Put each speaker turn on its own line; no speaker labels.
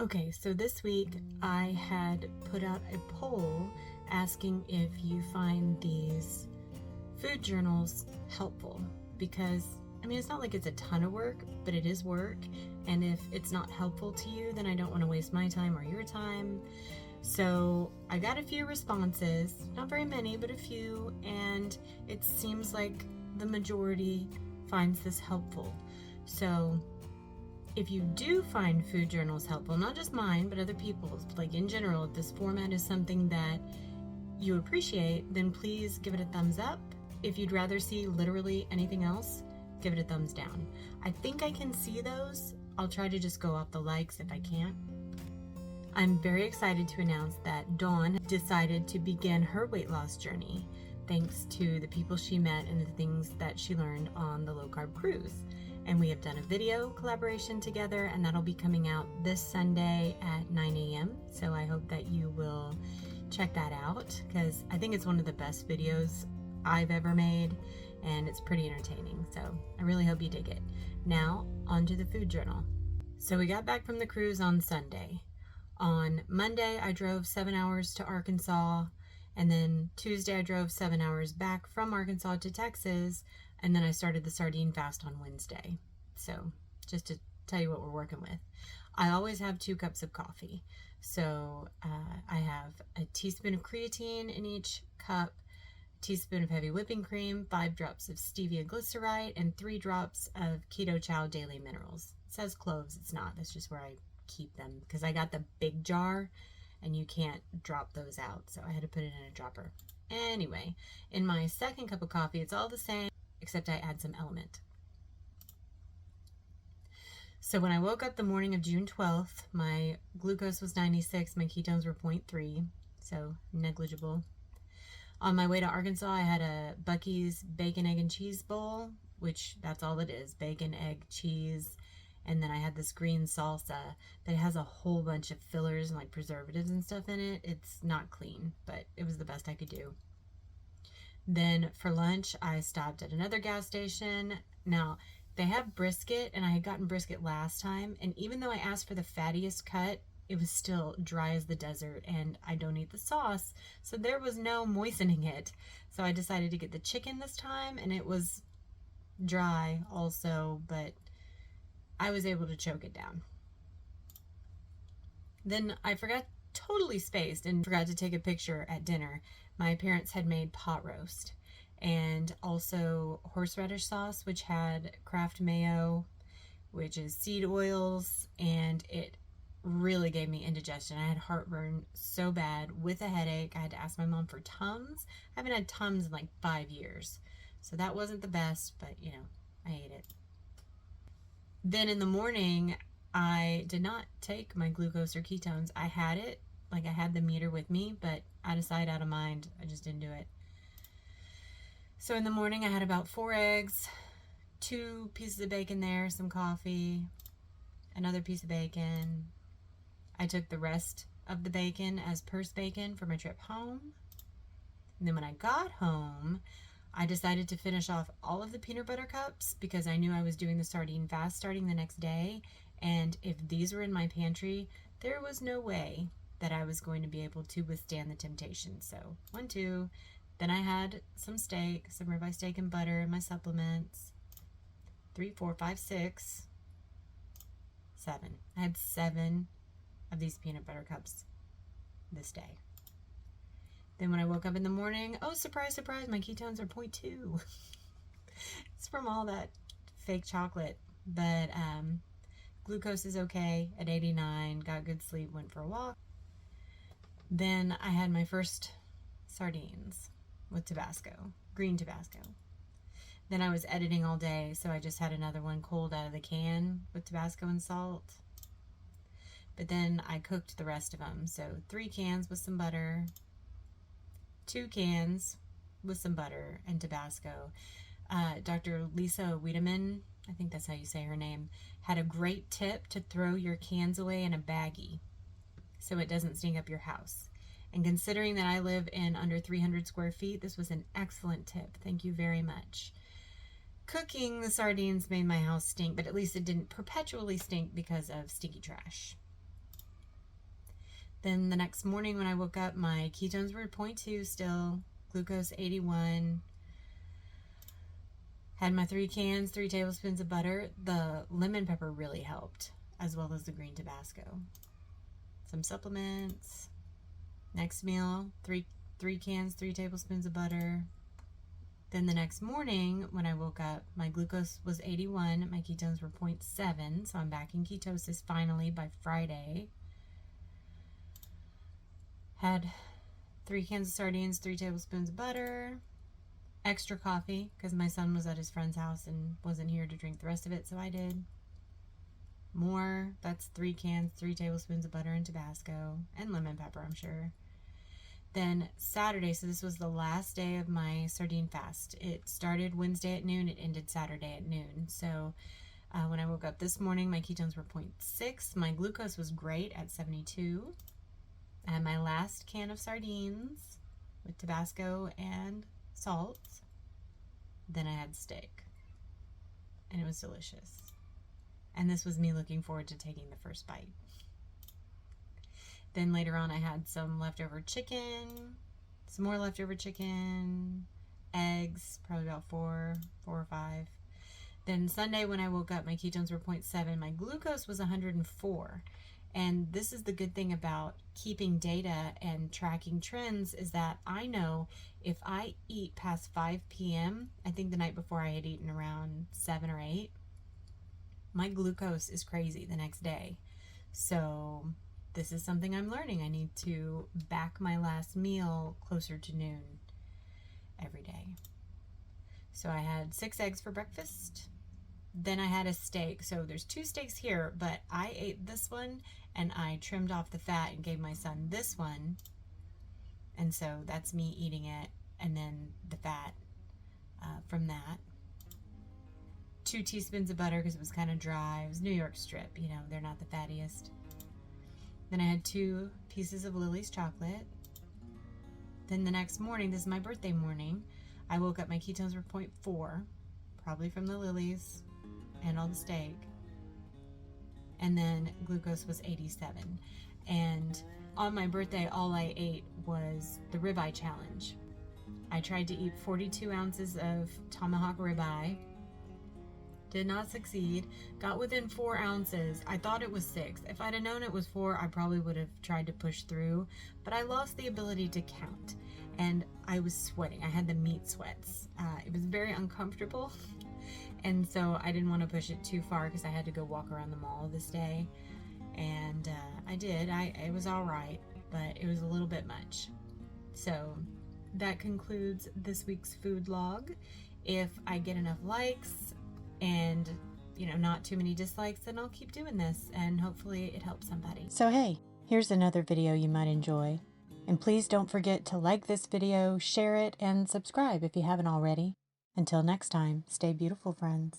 Okay, so this week I had put out a poll asking if you find these food journals helpful because it's not like it's a ton of work, but it is work, and if it's not helpful to you, then I don't want to waste my time or your time. So I got a few responses, not very many, but a few, and it seems like the majority finds this helpful. So if you do find food journals helpful, not just mine, but other people's, like in general, if this format is something that you appreciate, then please give it a thumbs up. If you'd rather see literally anything else, give it a thumbs down. I think I can see those. I'll try to just go off the likes if I can't. I'm very excited to announce that Dawn decided to begin her weight loss journey thanks to the people she met and the things that she learned on the low carb cruise. And we have done a video collaboration together, and that'll be coming out this Sunday at 9 a.m. So I hope that you will check that out because I think it's one of the best videos I've ever made, and it's pretty entertaining. So I really hope you dig it. Now, on to the food journal. So we got back from the cruise on Sunday. On Monday, I drove 7 hours to Arkansas, and then Tuesday I drove 7 hours back from Arkansas to Texas, and then I started the Sardine fast on Wednesday. So just to tell you what we're working with. I always have 2 cups of coffee. So I have a teaspoon of creatine in each cup, a teaspoon of heavy whipping cream, 5 drops of stevia glyceride, and 3 drops of keto chow daily minerals. It says cloves, it's not. That's just where I keep them because I got the big jar and you can't drop those out. So I had to put it in a dropper. Anyway, in my second cup of coffee, it's all the same, except I add some element. So when I woke up the morning of June 12th, my glucose was 96, my ketones were 0.3, so negligible. On my way to Arkansas, I had a Buc-ee's bacon, egg, and cheese bowl, which that's all it is, bacon, egg, cheese, and then I had this green salsa that has a whole bunch of fillers and like preservatives and stuff in it. It's not clean, but it was the best I could do. Then for lunch, I stopped at another gas station. Now, they have brisket, and I had gotten brisket last time, and even though I asked for the fattiest cut, it was still dry as the desert, and I don't eat the sauce, so there was no moistening it. So I decided to get the chicken this time, and it was dry also, but I was able to choke it down. Then I totally spaced and forgot to take a picture at dinner. My parents had made pot roast and also horseradish sauce, which had Kraft mayo, which is seed oils, and it really gave me indigestion. I had heartburn so bad with a headache. I had to ask my mom for Tums. I haven't had Tums in like 5 years. So that wasn't the best, but I ate it. Then in the morning, I did not take my glucose or ketones. I had it, like I had the meter with me, but out of sight, out of mind, I just didn't do it. So in the morning, I had about 4 eggs, 2 pieces of bacon there, some coffee, another piece of bacon. I took the rest of the bacon as purse bacon for my trip home. And then when I got home, I decided to finish off all of the peanut butter cups because I knew I was doing the sardine fast starting the next day. And if these were in my pantry, there was no way that I was going to be able to withstand the temptation. So 1, 2. Then I had some steak, some ribeye steak and butter in my supplements. 3, 4, 5, 6, 7. I had 7 of these peanut butter cups this day. Then when I woke up in the morning, oh, surprise, surprise, my ketones are 0.2. It's from all that fake chocolate. But glucose is okay at 89, got good sleep, went for a walk. Then I had my first sardines with Tabasco, green Tabasco. Then I was editing all day, so I just had another one cold out of the can with Tabasco and salt. But then I cooked the rest of them. So 3 cans with some butter, 2 cans with some butter and Tabasco. Dr. Lisa Wiedemann, I think that's how you say her name, had a great tip to throw your cans away in a baggie so it doesn't stink up your house. And considering that I live in under 300 square feet, this was an excellent tip. Thank you very much. Cooking the sardines made my house stink, but at least it didn't perpetually stink because of stinky trash. Then the next morning when I woke up, my ketones were 0.2 still, glucose 81. Had my 3 cans, 3 tablespoons of butter. The lemon pepper really helped, as well as the green Tabasco. Some supplements. Next meal, three cans, 3 tablespoons of butter. Then the next morning when I woke up, my glucose was 81, my ketones were 0.7, so I'm back in ketosis finally by Friday. Had 3 cans of sardines, 3 tablespoons of butter, extra coffee because my son was at his friend's house and wasn't here to drink the rest of it, so I did. More, that's 3 cans, 3 tablespoons of butter and Tabasco, and lemon pepper, I'm sure. Then Saturday, so this was the last day of my sardine fast. It started Wednesday at noon, it ended Saturday at noon. So when I woke up this morning, my ketones were 0.6. My glucose was great at 72. I had my last can of sardines with Tabasco and salt. Then I had steak, and it was delicious. And this was me looking forward to taking the first bite. Then later on I had some leftover chicken, some more leftover chicken, eggs, probably about four or five. Then Sunday when I woke up, my ketones were 0.7. My glucose was 104. And this is the good thing about keeping data and tracking trends is that I know if I eat past 5 p.m., I think the night before I had eaten around 7 or 8, my glucose is crazy the next day. So this is something I'm learning. I need to back my last meal closer to noon every day. So I had 6 eggs for breakfast. Then I had a steak. So there's 2 steaks here, but I ate this one and I trimmed off the fat and gave my son this one. And so that's me eating it, and then the fat from that. 2 teaspoons of butter because it was kind of dry. It was New York strip, you know, they're not the fattiest. Then I had 2 pieces of Lily's chocolate. Then the next morning, this is my birthday morning, I woke up, my ketones were 0.4, probably from the Lily's and all the steak. And then glucose was 87. And on my birthday, all I ate was the ribeye challenge. I tried to eat 42 ounces of tomahawk ribeye. Did not succeed. Got within 4 ounces. I thought it was 6. If I'd have known it was 4, I probably would have tried to push through, but I lost the ability to count, and I was sweating. I had the meat sweats. It was very uncomfortable, and so I didn't want to push it too far because I had to go walk around the mall this day, and I did. It was all right, but it was a little bit much. So that concludes this week's food log. If I get enough likes and, you know, not too many dislikes, then I'll keep doing this and hopefully it helps somebody. So hey, here's another video you might enjoy. And please don't forget to like this video, share it, and subscribe if you haven't already. Until next time, stay beautiful, friends.